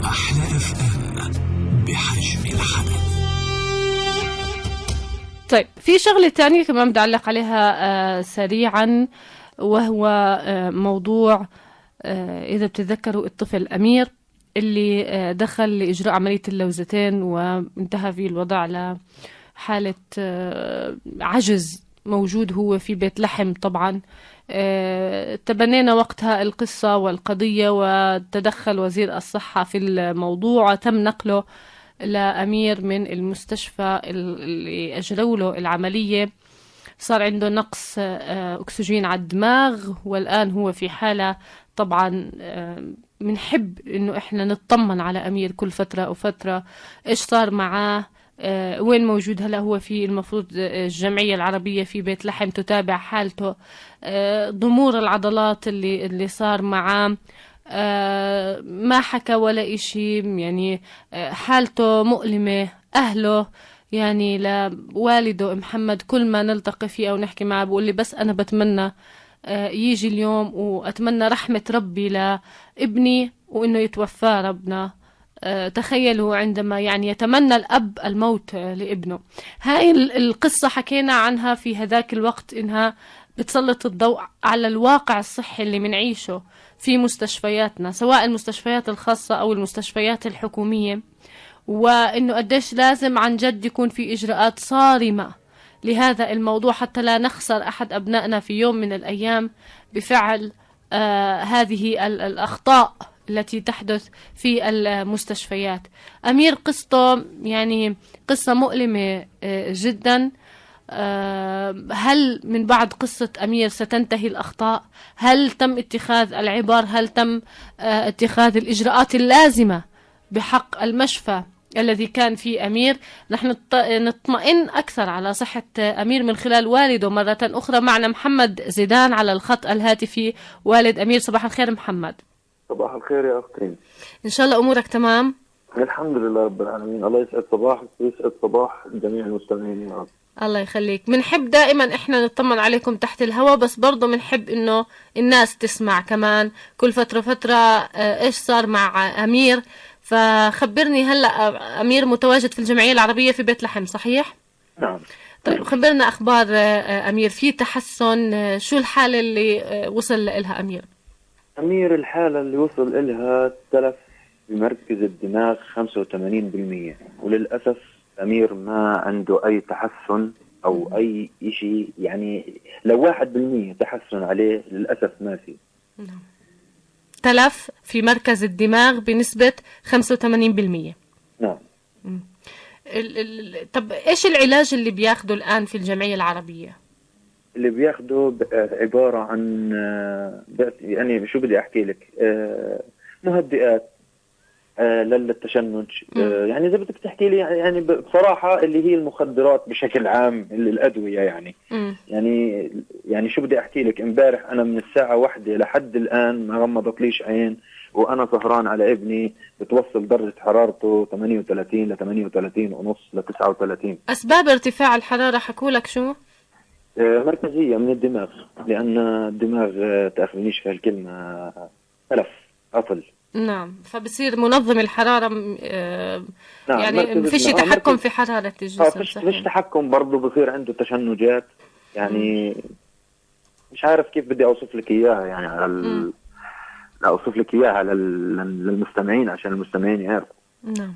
أحلى FM بحجم الحدث. طيب، في شغلة تانية كمان بدي أعلق عليها سريعا، وهو موضوع إذا بتتذكروا الطفل أمير اللي دخل لإجراء عملية اللوزتين وانتهى فيه الوضع لحالة عجز موجود هو في بيت لحم. طبعا تبنينا وقتها القصة والقضية، وتدخل وزير الصحة في الموضوع وتم نقله لأمير من المستشفى اللي أجروا له العملية. صار عنده نقص أكسجين على الدماغ، والآن هو في حالة طبعا بنحب إنه إحنا نطمن على أمير كل فترة أو فترة، إيش صار معاه، وين موجود هلا. هو في المفروض الجمعية العربية في بيت لحم تتابع حالته، ضمور العضلات اللي صار معاه، ما حكى ولا إشي، يعني حالته مؤلمة. أهله يعني لوالده محمد كل ما نلتقي فيه أو نحكي معه بقول لي بس أنا بتمنى يجي اليوم، وأتمنى رحمة ربي لابني وإنه يتوفى ربنا. تخيلوا عندما يعني يتمنى الأب الموت لابنه. هاي القصة حكينا عنها في هذاك الوقت، إنها بتسلط الضوء على الواقع الصحي اللي منعيشه في مستشفياتنا، سواء المستشفيات الخاصة أو المستشفيات الحكومية، وإنه قديش لازم عن جد يكون في إجراءات صارمة لهذا الموضوع حتى لا نخسر أحد أبنائنا في يوم من الأيام بفعل هذه الأخطاء التي تحدث في المستشفيات. أمير قصته يعني قصة مؤلمة جدا. هل من بعد قصة أمير ستنتهي الأخطاء؟ هل تم اتخاذ العبر؟ هل تم اتخاذ الإجراءات اللازمة بحق المشفى الذي كان فيه أمير؟ نحن نطمئن أكثر على صحة أمير من خلال والده مرة أخرى. معنا محمد زيدان على الخط الهاتفي، والد أمير. صباح الخير محمد. صباح الخير يا أختي، إن شاء الله أمورك تمام؟ الحمد لله رب العالمين. الله يسعد صباحك ويسعد صباح جميع المستمعين يا رب. الله يخليك. بنحب دائما احنا نطمن عليكم تحت الهواء، بس برضه بنحب انه الناس تسمع كمان كل فترة ايش صار مع امير. فخبرني، هلا امير متواجد في الجمعية العربية في بيت لحم صحيح؟ نعم. طيب خبرنا اخبار امير، في تحسن؟ شو الحالة اللي وصل لها امير؟ امير الحالة اللي وصل إلها تلف بمركز الدماغ 85%، وللأسف أمير ما عنده أي تحسن أو أي إشي، يعني لو 1% تحسن عليه للأسف ما في. تلف في مركز الدماغ بنسبة 85%. نعم. طب إيش العلاج اللي بياخده الآن في الجمعية العربية؟ اللي بياخده عبارة عن يعني شو بدي أحكي لك، مهدئات للتشنج، يعني إذا بدك تحكي لي يعني بصراحة اللي هي المخدرات بشكل عام، اللي الأدوية يعني. يعني شو بدي أحكي لك، امبارح أنا من الساعة 1 لحد الآن ما غمضت ليش عين وأنا سهران على ابني، بتوصل درجة حرارته 38 ل 38 ونص ل 39. أسباب ارتفاع الحرارة حكوا لك شو؟ مركزية من الدماغ، لأن الدماغ تأخذنيش في هالكلمة تلف عطل. نعم، فبصير منظم الحرارة نعم، يعني فيش تحكم في حرارة الجسم. فيش تحكم، برضه بصير عنده تشنجات، يعني مش عارف كيف بدي أوصف لك إياها، يعني على أوصف لك إياها للمستمعين عشان المستمعين يعرفوا. نعم.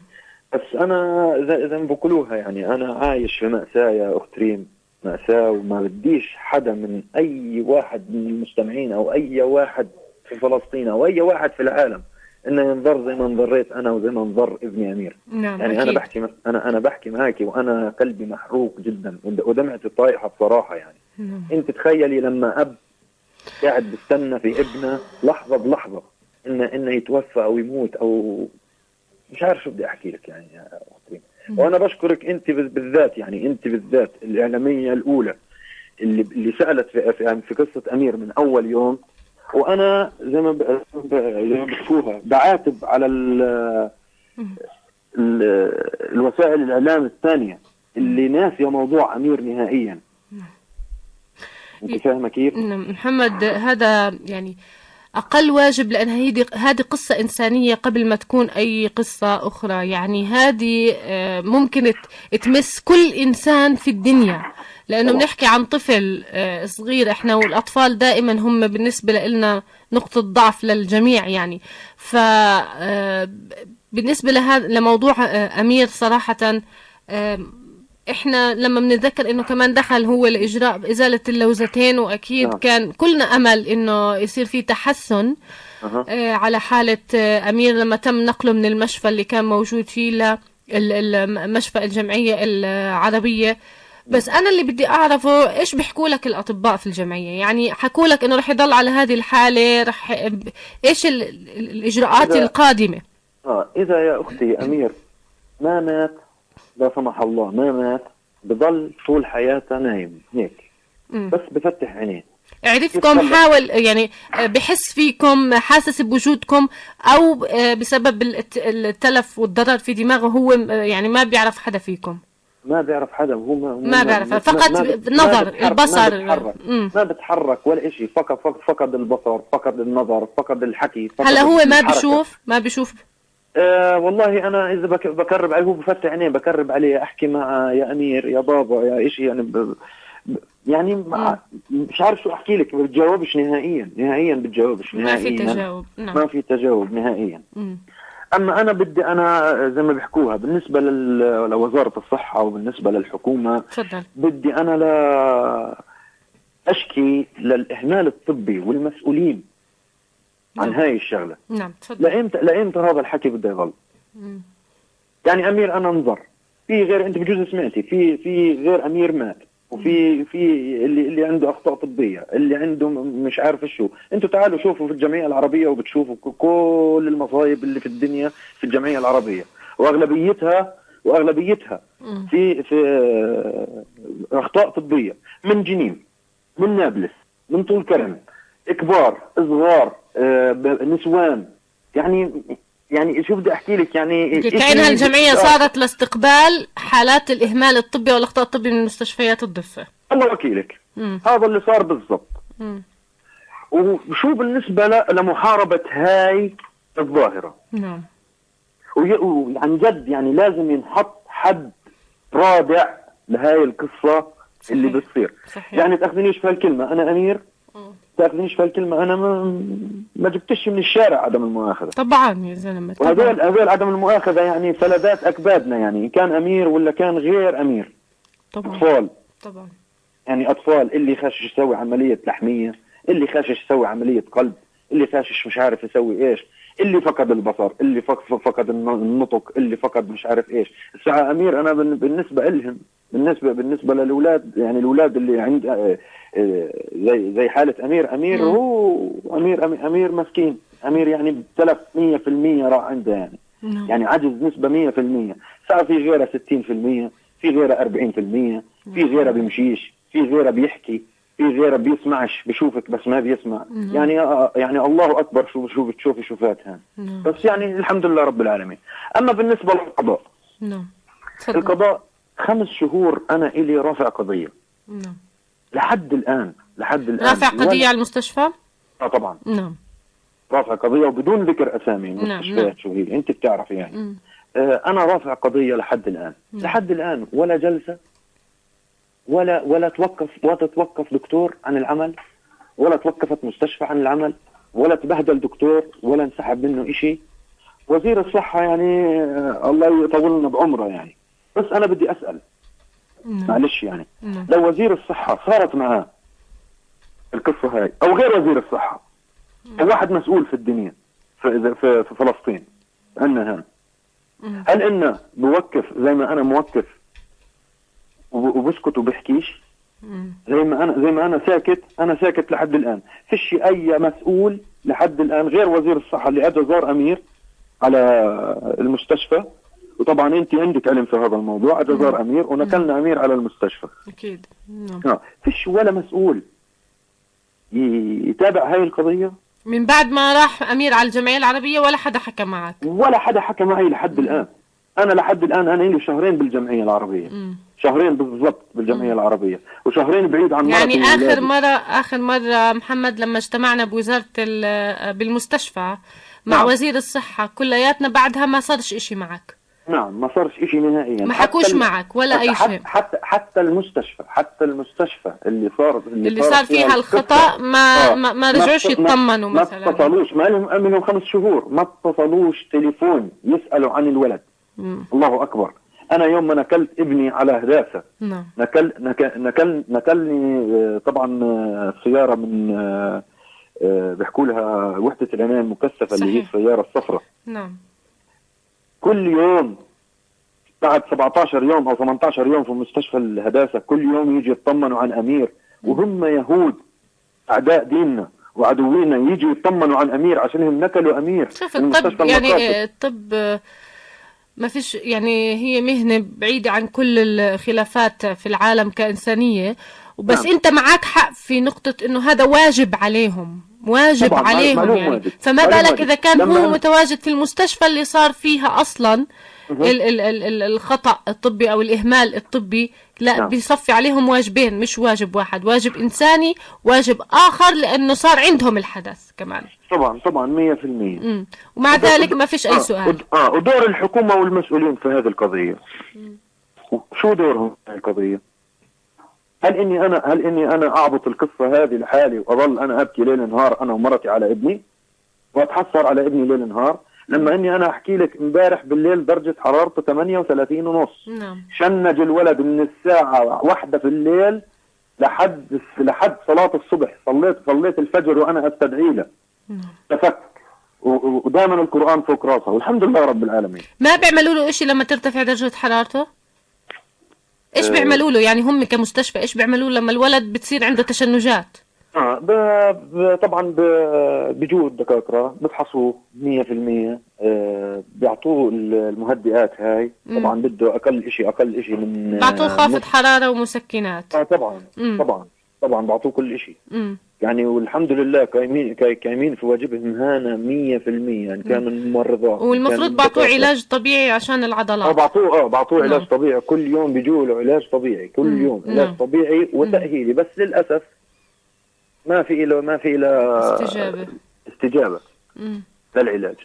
بس أنا إذا ما بقولوها، يعني أنا عايش في مأساة يا أخت ريم، مأساة، وما بديش حدا من أي واحد من المستمعين أو أي واحد في فلسطين أو أي واحد في العالم إنه ينظر زي ما انضريت أنا وزي ما انضر ابني أمير. نعم، يعني أكيد. أنا بحكي معاكي وأنا قلبي محروق جدا ودمعتي طايحة بصراحة. يعني أنت تخيلي لما أب قاعد بستنى في ابنه لحظة بلحظة إنه يتوفى أو يموت، أو مش عارف شو بدي أحكي لك يعني يا أختي. وأنا بشكرك أنت بالذات، يعني أنت بالذات الإعلامية الأولى اللي سألت في قصة أمير من أول يوم. وأنا زي ما بحكوها بعاتب على الوسائل الإعلام الثانية اللي ناسية موضوع أمير نهائيا. أنت فاهمة كيف؟ محمد، هذا يعني أقل واجب، لأن هذه قصة إنسانية قبل ما تكون أي قصة أخرى. يعني هذه ممكن تمس كل إنسان في الدنيا، لأنه بنحكي عن طفل صغير. إحنا والأطفال دائما هم بالنسبة لنا نقطة ضعف للجميع يعني. ف بالنسبة لموضوع أمير صراحة، احنا لما بنتذكر انه كمان دخل هو لاجراء ازالة اللوزتين، واكيد كان كلنا امل انه يصير في تحسن على حالة امير لما تم نقله من المشفى اللي كان موجود فيه لمشفى الجمعية العربية. بس انا اللي بدي اعرفه ايش بيحكوا لك الاطباء في الجمعية؟ يعني حكوا لك انه رح يضل على هذه الحالة، ايش الاجراءات القادمة؟ اذا يا اختي امير ما مات، لا سمح الله ما مات، بضل طول حياته نايم هيك بس بفتح عينيه. عرفكم حاول يعني بحس فيكم، حاسس بوجودكم، او بسبب التلف والضرر في دماغه هو يعني ما بيعرف حدا فيكم؟ ما بيعرف حدا، هو ما بيعرف، فقط النظر البصر ما بتحرك ولا شيء، فقد البصر، فقد النظر، فقد الحكي، هلا هو ما بيشوف والله انا اذا بكرب عليه، هو بفتح عينيه بكرب عليه، احكي معه يا امير يا بابا يا شيء يعني يعني مش عارف شو احكي لك، ما بتجاوبش نهائيا بتجاوبش نهائيا، ما في تجاوب. نعم. ما في تجاوب نهائيا. اما انا بدي زي ما بيحكوها بالنسبه لوزاره الصحه وبالنسبه للحكومه، تفضل. بدي انا لا اشكي للاهمال الطبي والمسؤولين عن هاي الشغله. نعم تفضل. لامتى هذا الحكي بده يظل؟ يعني امير انا انظر في غير، انت بجوز سمعتي في غير امير مات، وفي اللي عنده اخطاء طبيه، اللي عنده مش عارف شو. انتوا تعالوا شوفوا في الجمعيه العربيه وبتشوفوا كل المصايب اللي في الدنيا في الجمعيه العربيه، واغلبيتها في اخطاء طبيه، من جنين، من نابلس، من طول كرم، كبار صغار، نسوان. يعني شو بدي احكي لك، يعني كأنها الجمعية صارت لاستقبال حالات الإهمال الطبي والأخطاء الطبي من مستشفيات الضفة. الله وكيلك. هذا اللي صار بالضبط. وشو بالنسبة لمحاربة هاي الظاهرة؟ نعم. وعن جد يعني لازم ينحط حد رادع لهاي القصة. صحيح. اللي بتصير. صحيح. يعني تأخذنيش في هالكلمة أنا أمير، تأخذنيش في هالكلمة أنا ما جبتش من الشارع عدم المؤاخذة. طبعا يا زلمة. وهذول عدم المؤاخذة يعني فلذات أكبادنا، يعني إن كان أمير ولا كان غير أمير. طبعا. أطفال. طبعا. يعني أطفال اللي خاشش يسوي عملية لحمية، اللي خاشش يسوي عملية قلب، اللي خاشش مش عارف يسوي إيش، اللي فقد البصر، اللي فقد النطق، اللي فقد مش عارف إيش. الساعة أمير أنا بالنسبة لهم، بالنسبة للأولاد، يعني الأولاد اللي عند زي حالة أمير هو أمير مسكين. أمير يعني تلف 100% راح عنده يعني. يعني عجز نسبة 100%. ساعة في غيره 60%، في غيره 40%، في غيره بيمشيش، في غيره بيحكي، في غيره بيسمعش، بيشوفك بس ما بيسمع. يعني الله أكبر شو بتشوفي شوفاتها. بس يعني الحمد لله رب العالمين. أما بالنسبة للقضاء، القضاء 5 شهور أنا إلي رافع قضية. لحد الآن رافع قضية على المستشفى؟ طبعا. رافع قضية وبدون ذكر أسامي المستشفيات شو هي، أنت بتعرف يعني. أنا رافع قضية لحد الآن. لحد الآن ولا جلسة، ولا توقف دكتور عن العمل، ولا توقفت مستشفى عن العمل، ولا تبهدل دكتور، ولا انسحب منه إشي. وزير الصحة يعني الله يطولنا بعمره يعني. بس أنا بدي أسأل معلش يعني لو وزير الصحة صارت معاه القصة هاي، أو غير وزير الصحة، أو واحد مسؤول في الدنيا في فلسطين عندنا هنا، هل إنه بوقف زي ما أنا موقف وبسكت وبحكيش؟ زي ما أنا ساكت لحد الآن. فيش أي مسؤول لحد الآن غير وزير الصحة اللي أجى زار أمير على المستشفى. وطبعا انت عندك علم في هذا الموضوع. اجى زار امير ونقلنا امير على المستشفى. اكيد. فيش ولا مسؤول يتابع هاي القضية من بعد ما راح امير على الجمعية العربية؟ ولا حدا حكى معك؟ ولا حدا حكى معي لحد الان. انا لحد الان انا لي شهرين بالجمعيه العربيه، شهرين بالضبط بالجمعيه العربيه، وشهرين بعيد عن يعني مرتي آخر مرة محمد لما اجتمعنا بوزارة بالمستشفى مع نعم. وزير الصحة كلياتنا بعدها ما صارش إشي معك. نعم ما صارش إشي نهائيا، ما حكوش معك ولا أي شيء. حتى المستشفى اللي صار فيها الخطأ ما رجعوش يطمنوا مثلا. ما اتصلوش، ما لهم 5 شهور ما اتصلوش تليفون يسألوا عن الولد. الله أكبر. أنا يوم ما نكلت ابني على هداسة نكلني طبعا سيارة من بيحكوا لها وحدة العناية المكثفة. صحيح. اللي هي السيارة الصفراء. نعم. كل يوم بعد 17 يوم أو 18 يوم في مستشفى الهداسة كل يوم يجي يطمنوا عن أمير، وهم يهود أعداء ديننا وعدوينا يجي يطمنوا عن أمير عشانهم نكلوا أمير. شوف الطب يعني الطب ما فيش يعني هي مهنة بعيدة عن كل الخلافات في العالم كإنسانية وبس. نعم. انت معك حق في نقطة انه هذا واجب عليهم، واجب عليهم يعني واجب. فما بالك اذا كان هو متواجد في المستشفى اللي صار فيها اصلا الخطأ الطبي او الاهمال الطبي. لا. نعم. بيصفي عليهم واجبين مش واجب واحد، واجب انساني واجب اخر لانه صار عندهم الحدث كمان. طبعا 100%. ومع ذلك ما فيش اي سؤال. ودور الحكومة والمسؤولين في هذه القضية شو دورهم في القضية؟ هل اني انا اعبط القصة هذه لحالي واظل انا ابكي ليل نهار انا ومرتي على ابني واتحسر على ابني ليل نهار لما اني انا احكي لك امبارح بالليل درجة حرارته 38.5. نعم. شنج الولد من الساعة 1 في الليل لحد صلاة الصبح. صليت الفجر وانا استدعي له. تفك ودائما القرآن فوق راسه والحمد لله رب العالمين. ما بيعملوا له اشي لما ترتفع درجة حرارته؟ ايش بيعملوا له يعني هم كمستشفى ايش بيعملوا لما الولد بتصير عنده تشنجات؟ طبعا بيجوا الدكاتره بفحصوه 100%. بيعطوه المهدئات هاي. طبعا بده اقل شيء من بعطوه خافض حراره ومسكنات. طبعا بعطوه كل شيء. يعني والحمد لله قايمين في واجبهم هانا 100%. يعني كان الممرضات والمفروض بعطوه علاج طبيعي عشان العضلات. بعطوه علاج طبيعي كل يوم. بيجوا له علاج طبيعي كل يوم. علاج طبيعي وتأهيلي. بس للأسف ما في له استجابة للعلاج.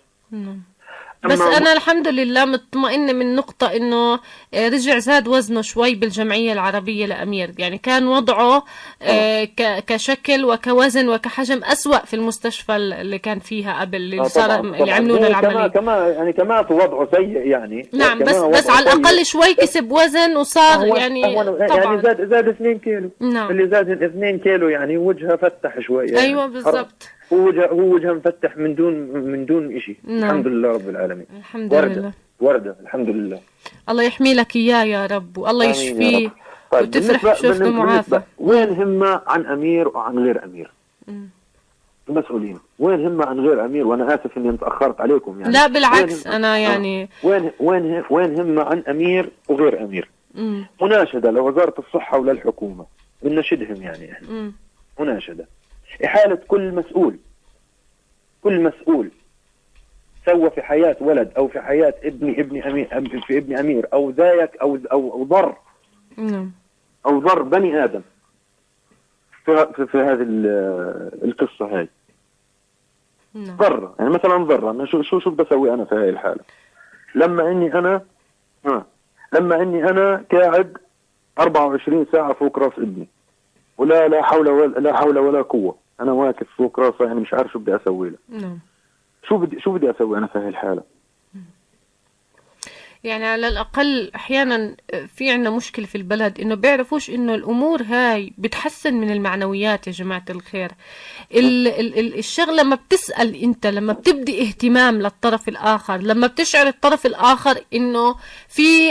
بس أنا الحمد لله مطمئنة من نقطة إنه رجع زاد وزنه شوي بالجمعية العربية لأمير. يعني كان وضعه كشكل وكوزن وكحجم أسوأ في المستشفى اللي كان فيها قبل اللي صار اللي عملوا له العملية. كمان في وضعه سيء يعني. نعم بس على الأقل شوي كسب وزن وصار يعني طبعا زاد 2 كيلو. نعم. اللي زاد 2 كيلو يعني وجهه فتح شوي يعني. أيوة بالضبط. هو وجهه مفتح من دون شيء. نعم. الحمد لله رب العالمين. الحمد لله. وردة الحمد لله. الله يحمي لك إياه يا رب والله يشفيه. طيب وتفرح بشوفته معافى. وين همة عن أمير وعن غير أمير؟ المسؤولين وين همة عن غير أمير؟ وأنا آسف إني تأخرت عليكم يعني. لا بالعكس أنا يعني وين همة عن أمير وغير أمير؟ مناشدة لوزارة الصحة وللحكومة بنشدهم يعني إحنا. مناشدة إحالة كل مسؤول سوى في حياة ولد أو في حياة ابن أمير أو ذاك أو ضر أو ضر بني آدم في هذه القصة هاي. ضر يعني مثلا ضر أنا شو بسوي أنا في هاي الحالة لما إني أنا قاعد 24 ساعة فوق راس ابني ولا لا حول ولا قوة. أنا واقف فوق راسه يعني مش عارف شو بدي أسوي له. شو بدي أسوي أنا في هاي الحالة؟ يعني على الأقل أحيانا في عنا مشكلة في البلد إنه بيعرفوش إنه الأمور هاي بتحسن من المعنويات يا جماعة الخير. الشغلة لما بتسأل أنت لما بتبدي اهتمام للطرف الآخر لما بتشعر الطرف الآخر إنه في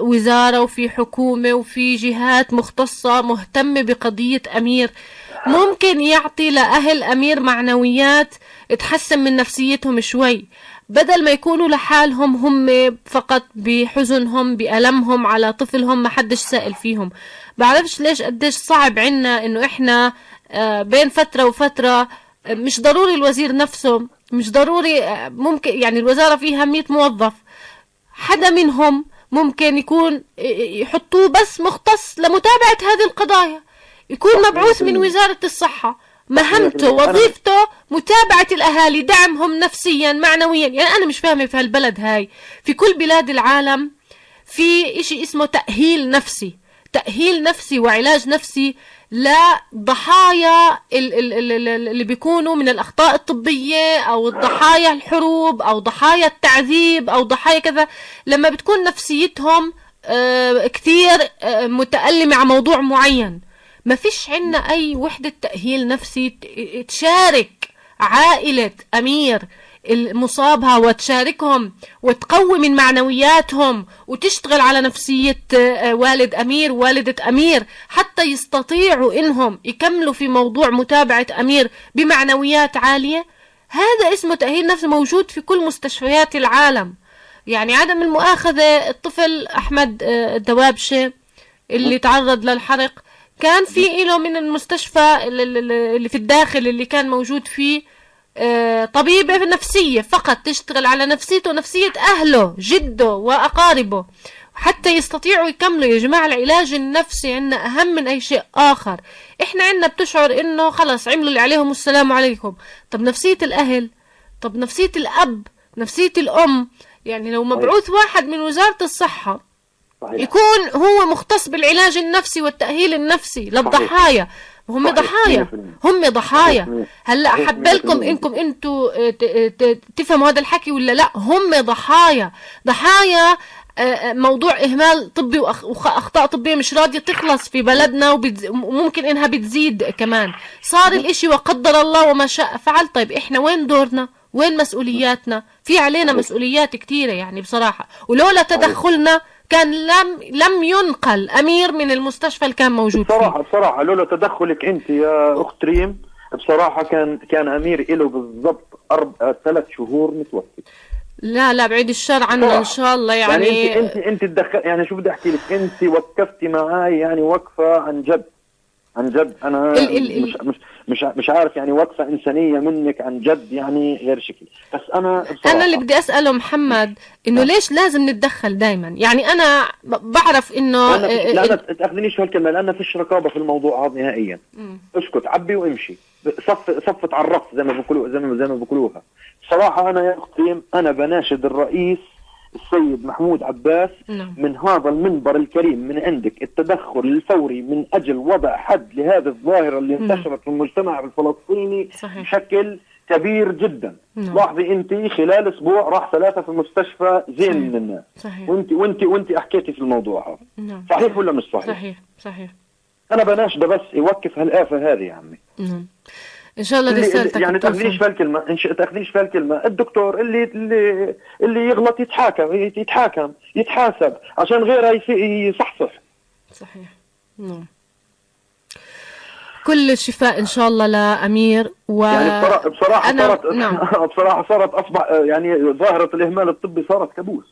وزارة وفي حكومة وفي جهات مختصة مهتمة بقضية أمير ممكن يعطي لأهل أمير معنويات تحسن من نفسيتهم شوي بدل ما يكونوا لحالهم هم فقط بحزنهم بألمهم على طفلهم ما حدش سائل فيهم. بعرفش ليش قديش صعب عنا إنه إحنا بين فترة وفترة مش ضروري الوزير نفسه مش ضروري ممكن يعني الوزارة فيها 100 موظف حدا منهم ممكن يكون يحطوه بس مختص لمتابعة هذه القضايا، يكون مبعوث من وزارة الصحة، مهمته وظيفته متابعة الأهالي، دعمهم نفسيا معنويا. يعني أنا مش فاهمة في هالبلد هاي، في كل بلاد العالم في إشي اسمه تأهيل نفسي، تأهيل نفسي وعلاج نفسي لضحايا اللي بيكونوا من الأخطاء الطبية أو ضحايا الحروب أو ضحايا التعذيب أو ضحايا كذا، لما بتكون نفسيتهم كثير متألمة على موضوع معين. ما فيش عنا أي وحدة تأهيل نفسي تشارك عائلة أمير المصابها وتشاركهم وتقوي من معنوياتهم وتشتغل على نفسية والد أمير ووالدة أمير حتى يستطيعوا إنهم يكملوا في موضوع متابعة أمير بمعنويات عالية. هذا اسمه تأهيل نفسي، موجود في كل مستشفيات العالم. يعني عدم المؤاخذة، الطفل أحمد الدوابشة اللي تعرض للحرق كان في له من المستشفى اللي في الداخل اللي كان موجود فيه طبيبة نفسية فقط تشتغل على نفسيته ونفسية أهله جده وأقاربه حتى يستطيعوا يكملوا. يا جماعة العلاج النفسي عنا أهم من أي شيء آخر. إحنا عنا بتشعر إنه خلص عملوا اللي عليهم والسلام عليكم. طب نفسية الأهل، طب نفسية الأب، نفسية الأم. يعني لو مبعوث واحد من وزارة الصحة يكون هو مختص بالعلاج النفسي والتأهيل النفسي للضحايا. هم ضحايا، هم ضحايا. هلا احب لكم انكم انتوا تفهموا هذا الحكي ولا لا. هم ضحايا، ضحايا موضوع اهمال طبي واخطاء طبيه مش راضيه تخلص في بلدنا، وممكن انها بتزيد كمان. صار الاشي وقدر الله وما شاء فعل. طيب احنا وين دورنا؟ وين مسؤولياتنا؟ في علينا مسؤوليات كتيره يعني بصراحه. ولولا تدخلنا كان لم ينقل أمير من المستشفى اللي كان موجود فيه. بصراحة لولا تدخلك أنت يا أخت ريم، بصراحة كان أمير إله بالضبط 3 شهور متوفي. لا بعيد الشر عنا إن شاء الله. يعني أنت تدخل. يعني شو بدي أحكي لك، أنت وقفتي معاي يعني وقفة عن جد، عن جد. أنا مش عارف يعني وقفة إنسانية منك عن جد، يعني غير شكل. بس أنا اللي بدي أسأله محمد إنه ليش لازم نتدخل دايما؟ يعني أنا بعرف إنه لا تأخذنيش هالكلمة، لأن فيش رقابة في الموضوع هذا نهائيا. اسكت، عبي وامشي، صفت على الرف زي ما بيقولوها. بصراحة أنا يا أختي أنا بناشد الرئيس السيد محمود عباس من هذا المنبر الكريم من عندك التدخل الفوري من أجل وضع حد لهذه الظاهرة اللي انتشرت في المجتمع الفلسطيني بشكل كبير جدا. لاحظي أنت خلال أسبوع راح 3 في المستشفى زين من الناس. وانت حكيتي في الموضوع هذا. صحيح ولا مش صحيح؟ صحيح. أنا بناشده بس يوقف هالآفة هذه يا عمي. ان شاء الله رسالتك يعني تاخذيش في الكلمه الدكتور اللي يغلط يتحاسب عشان غيره يصحصح. صحيح. كل الشفاء ان شاء الله لامير. يعني بصراحه صارت اصبح يعني ظاهره الاهمال الطبي صارت كابوس.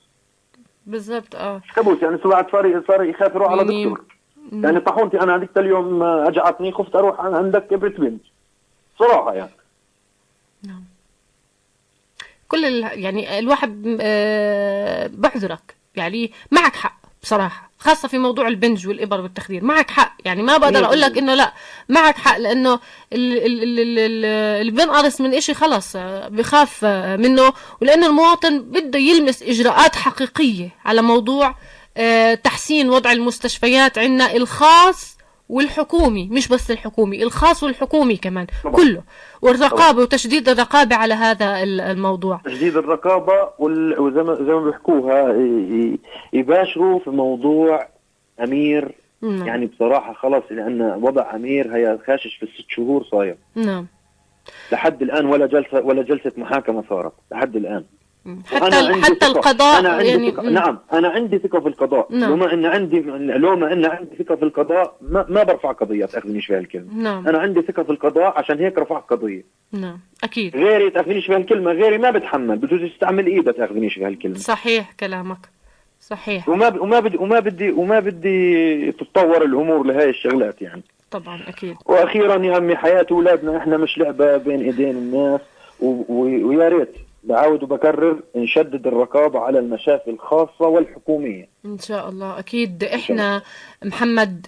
بالضبط. كابوس. يعني سواء صار يخاف يروح على دكتور. يعني طاحونتي انا هذيك اليوم اجعتني، خفت اروح عندك ابره بنت صراحة. يعني يعني الواحد بعذرك، يعني معك حق بصراحة، خاصة في موضوع البنج والإبر والتخدير. معك حق، يعني ما بقدر أقول لك إنه لا، معك حق. لأنه اللي بينقرص من إشي خلص بخاف منه، ولأنه المواطن بده يلمس إجراءات حقيقية على موضوع تحسين وضع المستشفيات عنا الخاص والحكومي، مش بس الحكومي، الخاص والحكومي كمان كله، والرقابة وتشديد الرقابة على هذا الموضوع. تشديد الرقابة وزي ما بيحكوها يباشروا في موضوع أمير. يعني بصراحة خلاص، لأن وضع أمير هي خاشش في 6 شهور صاير. لحد الآن ولا جلسة محاكمة صارت لحد الآن. حتى القضاء أنا عندي ثقة في القضاء. لو ما إن عندي ثقة في القضاء ما برفع قضية. تأخذنيش في هالكلمة. أنا عندي ثقة في القضاء عشان هيك رفعت قضية. أكيد. غيري تأخذنيش في هالكلمة، غيري ما بتحمل، بجوز يستعمل إيده. تأخذنيش في هالكلمة. صحيح كلامك، صحيح. وما بدي تتطور الأمور لهاي الشغلات يعني. طبعا أكيد. وأخيرا يا عمي، حياة أولادنا إحنا مش لعبة بين إيدين الناس. ويا ريت بعاود وبكرر نشدد الرقابة على المشافي الخاصة والحكومية إن شاء الله. أكيد إحنا محمد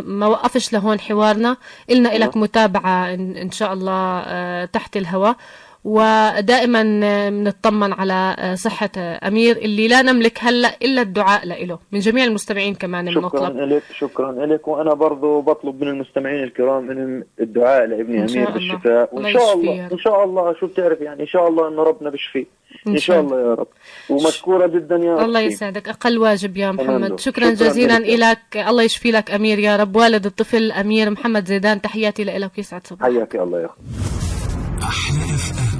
ما وقفش لهون حوارنا، إلنا إلك متابعة إن شاء الله تحت الهواء، ودائما بنطمن على صحة أمير اللي لا نملك هلأ إلا الدعاء له من جميع المستمعين كمان بنطلب. شكرا لك، وأنا برضو بطلب من المستمعين الكرام من الدعاء لابني أمير بالشفاء، وإن شاء الله إن شاء الله شو بتعرف يعني إن شاء الله إن ربنا بشفيه إن شاء الله يا رب. ومشكورة جدا يا الله أختي. يسعدك، أقل واجب يا محمد. شكرا جزيلا لك، الله يشفي لك أمير يا رب، والد الطفل أمير محمد زيدان. تحياتي لك ويسعد صباحك. حياك الله يا أخي. أحلى FM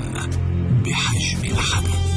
بحجم الحدث.